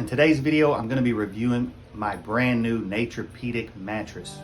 In today's video, I'm going to be reviewing my brand new Naturepedic mattress.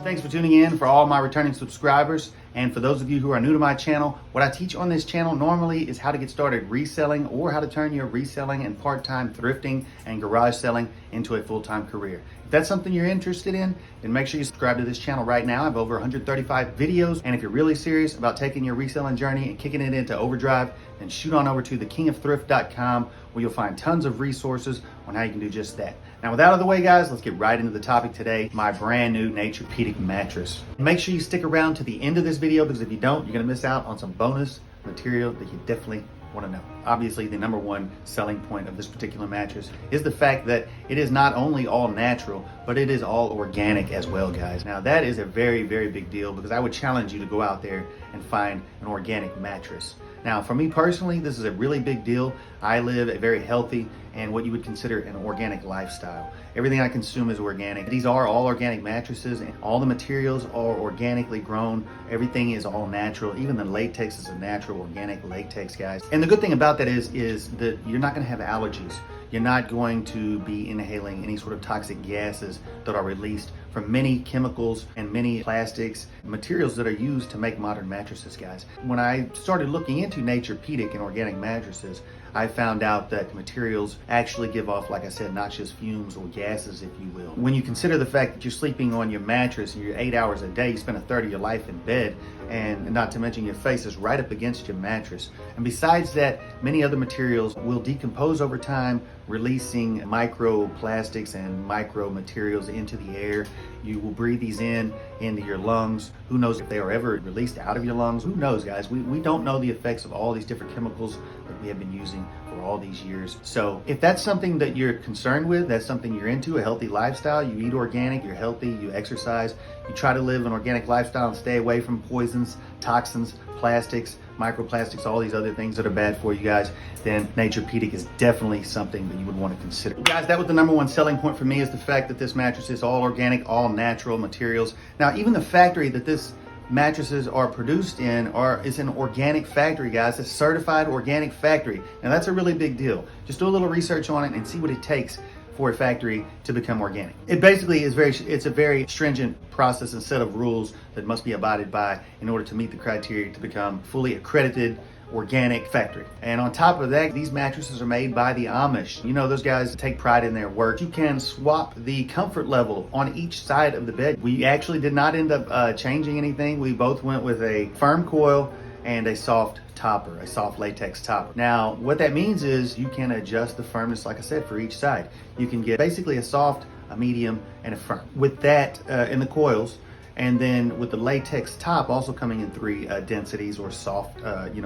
Thanks for tuning in for all my returning subscribers. And for those of you who are new to my channel, what I teach on this channel normally is how to get started reselling or how to turn your reselling and part-time thrifting and garage selling into a full-time career. If that's something you're interested in, then make sure you subscribe to this channel right now. I have over 135 videos. And if you're really serious about taking your reselling journey and kicking it into overdrive, then shoot on over to thekingofthrift.com where you'll find tons of resources on how you can do just that. Now, with that out of the way, guys, let's get right into the topic today, my brand new Naturepedic mattress. Make sure you stick around to the end of this video because if you don't, you're gonna miss out on some bonus material that you definitely want to know. Obviously, the number one selling point of this particular mattress is the fact that it is not only all natural, but it is all organic as well, guys. Now, that is a very, very big deal because I would challenge you to go out there and find an organic mattress. Now, for me personally, this is a really big deal. I live a very healthy and what you would consider an organic lifestyle. Everything I consume is organic. These are all organic mattresses and all the materials are organically grown. Everything is all natural. Even the latex is a natural organic latex, guys. And the good thing about that is that you're not gonna have allergies. You're not going to be inhaling any sort of toxic gases that are released from many chemicals and many plastics, materials that are used to make modern mattresses, guys. When I started looking into Naturepedic and organic mattresses, I found out that materials actually give off, like I said, noxious fumes or gases, if you will. When you consider the fact that you're sleeping on your mattress and you're 8 hours a day, you spend a third of your life in bed, and not to mention your face is right up against your mattress. And besides that, many other materials will decompose over time, releasing microplastics and micro materials into the air. You will breathe these into your lungs. Who knows if they are ever released out of your lungs? Who knows, guys? We don't know the effects of all these different chemicals that we have been using for all these years. So if that's something that you're concerned with, that's something you're into, a healthy lifestyle, you eat organic, you're healthy, you exercise, you try to live an organic lifestyle and stay away from poisons, toxins, plastics, microplastics, all these other things that are bad for you guys, then Naturepedic is definitely something that you would want to consider. Guys, that was the number one selling point for me, is the fact that this mattress is all organic, all natural materials. Now, even the factory that this mattresses are produced in is an organic factory, guys. It's a certified organic factory. Now, that's a really big deal. Just do a little research on it and see what it takes for a factory to become organic. It basically is it's a very stringent process and set of rules that must be abided by in order to meet the criteria to become fully accredited organic factory. And on top of that, these mattresses are made by the Amish. You know, those guys take pride in their work. You can swap the comfort level on each side of the bed. We actually did not end up changing anything. We both went with a firm coil and a soft topper, a soft latex topper. Now, what that means is you can adjust the firmness, like I said, for each side. You can get basically a soft, a medium, and a firm. With that in the coils, and then with the latex top also coming in 3 densities or soft,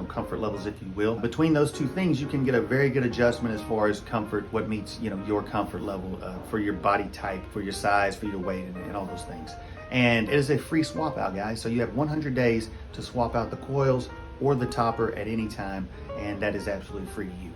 comfort levels, if you will. Between those two things, you can get a very good adjustment as far as comfort, what meets, your comfort level for your body type, for your size, for your weight, and all those things. And it is a free swap out, guys. So you have 100 days to swap out the coils or the topper at any time, and that is absolutely free to you.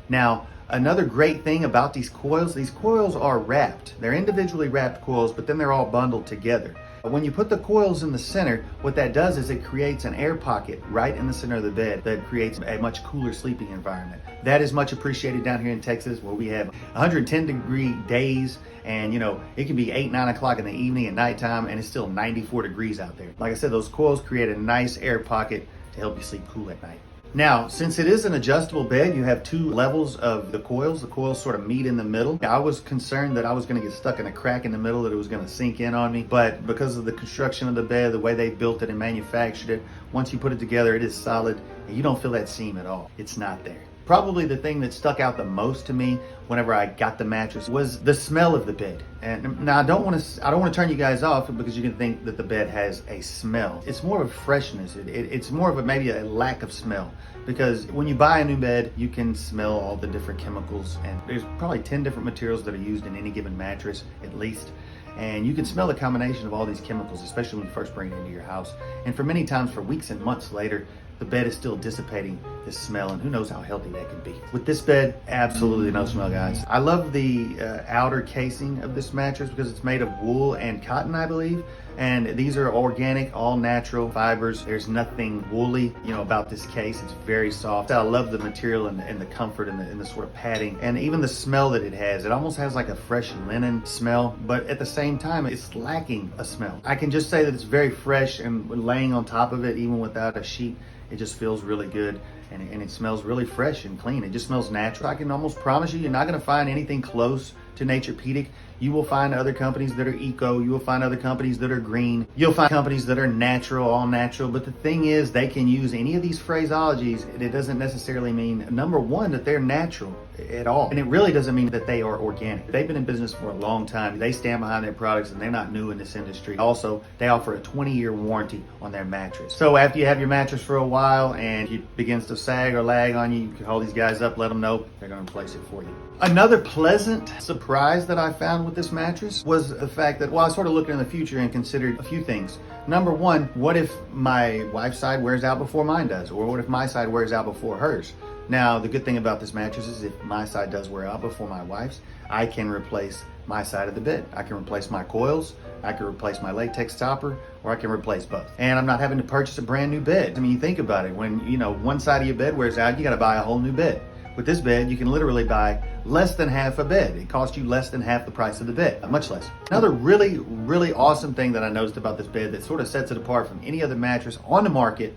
Now, another great thing about these coils are wrapped. They're individually wrapped coils, but then they're all bundled together. When you put the coils in the center, what that does is it creates an air pocket right in the center of the bed that creates a much cooler sleeping environment. That is much appreciated down here in Texas, where we have 110-degree days, and it can be 8, 9 o'clock in the evening at nighttime, and it's still 94 degrees out there. Like I said, those coils create a nice air pocket to help you sleep cool at night. Now, since it is an adjustable bed, you have 2 levels of the coils. The coils sort of meet in the middle. I was concerned that I was going to get stuck in a crack in the middle, that it was going to sink in on me. But because of the construction of the bed, the way they built it and manufactured it, once you put it together, it is solid and you don't feel that seam at all. It's not there. Probably the thing that stuck out the most to me whenever I got the mattress was the smell of the bed. And now I don't want to turn you guys off because you can think that the bed has a smell. It's more of freshness. It's more of maybe a lack of smell, because when you buy a new bed, you can smell all the different chemicals, and there's probably 10 different materials that are used in any given mattress at least. And you can smell the combination of all these chemicals, especially when you first bring it into your house. And for many times, for weeks and months later, the bed is still dissipating this smell, and who knows how healthy that could be. With this bed, absolutely no smell, guys. I love the outer casing of this mattress because it's made of wool and cotton, I believe. And these are organic, all natural fibers. There's nothing woolly, about this case. It's very soft. I love the material and the comfort and the sort of padding, and even the smell that it has. It almost has like a fresh linen smell, but at the same time, it's lacking a smell. I can just say that it's very fresh, and laying on top of it, even without a sheet, it just feels really good. And it smells really fresh and clean. It just smells natural. I can almost promise you're not going to find anything close to Naturepedic. You will find other companies that are eco. You will find other companies that are green. You'll find companies that are natural, all natural. But the thing is, they can use any of these phraseologies. It doesn't necessarily mean, number one, that they're natural at all. And it really doesn't mean that they are organic. They've been in business for a long time. They stand behind their products, and they're not new in this industry. Also, they offer a 20-year warranty on their mattress. So after you have your mattress for a while and it begins to sag or lag on you, you can hold these guys up, let them know they're going to replace it for you. Another pleasant surprise that I found with this mattress was the fact that, I sort of looked in the future and considered a few things. Number one, what if my wife's side wears out before mine does? Or what if my side wears out before hers? Now, the good thing about this mattress is if my side does wear out before my wife's, I can replace my side of the bed. I can replace my coils, I can replace my latex topper, or I can replace both. And I'm not having to purchase a brand new bed. I mean, you think about it. When, one side of your bed wears out, you got to buy a whole new bed. With this bed, you can literally buy less than half a bed. It costs you less than half the price of the bed, much less. Another really, really awesome thing that I noticed about this bed that sort of sets it apart from any other mattress on the market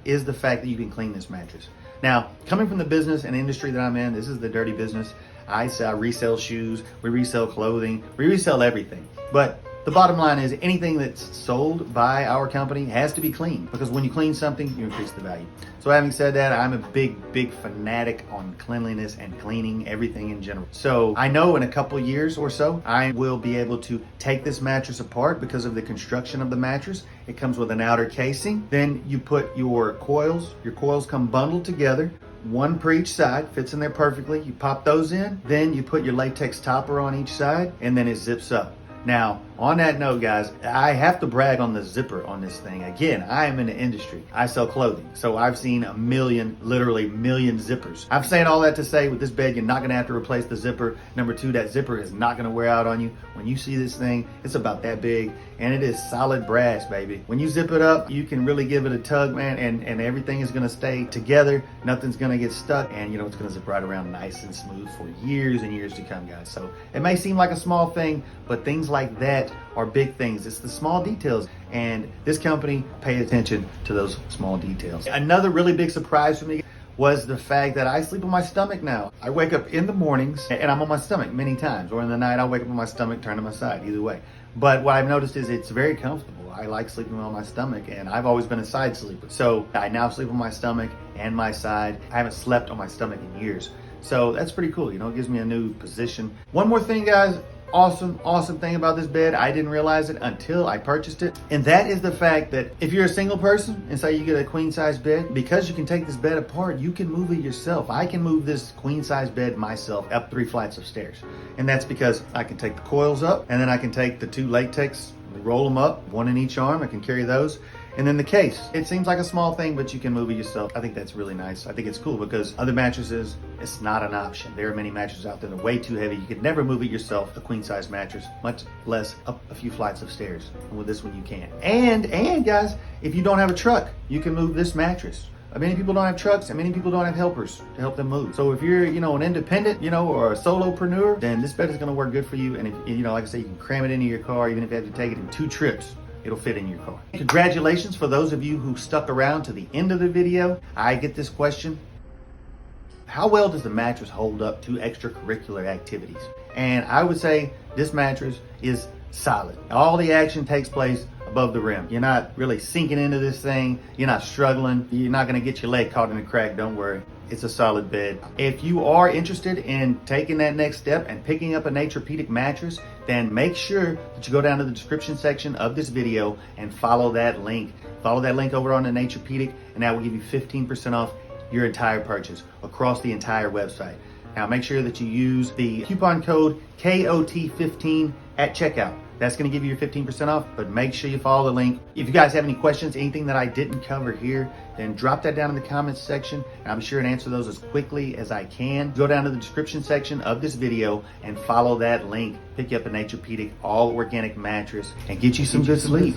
is the fact that you can clean this mattress. Now, coming from the business and industry that I'm in, this is the dirty business. I resell shoes, we resell clothing, we resell everything. But the bottom line is anything that's sold by our company has to be clean, because when you clean something, you increase the value. So having said that, I'm a big fanatic on cleanliness and cleaning everything in general. So I know in a couple years or so, I will be able to take this mattress apart because of the construction of the mattress. It comes with an outer casing. Then you put your coils. Your coils come bundled together. One per each side, fits in there perfectly. You pop those in. Then you put your latex topper on each side, and then it zips up. Now, on that note, guys, I have to brag on the zipper on this thing. Again, I am in the industry. I sell clothing, so I've seen literally million zippers. I'm saying all that to say, with this bed, you're not gonna have to replace the zipper. Number two, that zipper is not gonna wear out on you. When you see this thing, it's about that big, and it is solid brass, baby. When you zip it up, you can really give it a tug, man, and everything is gonna stay together. Nothing's gonna get stuck, and it's gonna zip right around nice and smooth for years and years to come, guys. So it may seem like a small thing, but things like that are big things. It's the small details, and this company pays attention to those small details. Another really big surprise for me was the fact that I sleep on my stomach now. I wake up in the mornings and I'm on my stomach many times, or in the night I'll wake up on my stomach, turn to my side, either way. But what I've noticed is it's very comfortable. I like sleeping on my stomach, and I've always been a side sleeper. So I now sleep on my stomach and my side. I haven't slept on my stomach in years. So that's pretty cool, it gives me a new position. One more thing, guys. Awesome thing about this bed. I didn't realize it until I purchased it. And that is the fact that if you're a single person and say you get a queen size bed, because you can take this bed apart, you can move it yourself. I can move this queen size bed myself up 3 flights of stairs. And that's because I can take the coils up, and then I can take the 2 latex, roll them up, 1 in each arm. I can carry those. And then the case. It seems like a small thing, but you can move it yourself. I think that's really nice. I think it's cool because other mattresses, it's not an option. There are many mattresses out there that are way too heavy. You could never move it yourself, a queen size mattress, much less up a few flights of stairs. And with this one, you can. And guys, if you don't have a truck, you can move this mattress. Many people don't have trucks, and many people don't have helpers to help them move. So if you're, an independent, or a solopreneur, then this bed is going to work good for you. And if, like I say, you can cram it into your car, even if you have to take it in 2 trips. It'll fit in your car. Congratulations for those of you who stuck around to the end of the video. I get this question: how well does the mattress hold up to extracurricular activities? And I would say this mattress is solid. All the action takes place above the rim. You're not really sinking into this thing. You're not struggling. You're not gonna get your leg caught in a crack, don't worry. It's a solid bed. If you are interested in taking that next step and picking up a Naturepedic mattress, then make sure that you go down to the description section of this video and follow that link. Follow that link over on the Naturepedic, and that will give you 15% off your entire purchase across the entire website. Now make sure that you use the coupon code KOT15 at checkout. That's going to give you your 15% off, but make sure you follow the link. If you guys have any questions, anything that I didn't cover here, then drop that down in the comments section, and I'm sure to answer those as quickly as I can. Go down to the description section of this video and follow that link. Pick you up a Naturepedic all organic mattress and get you some good sleep.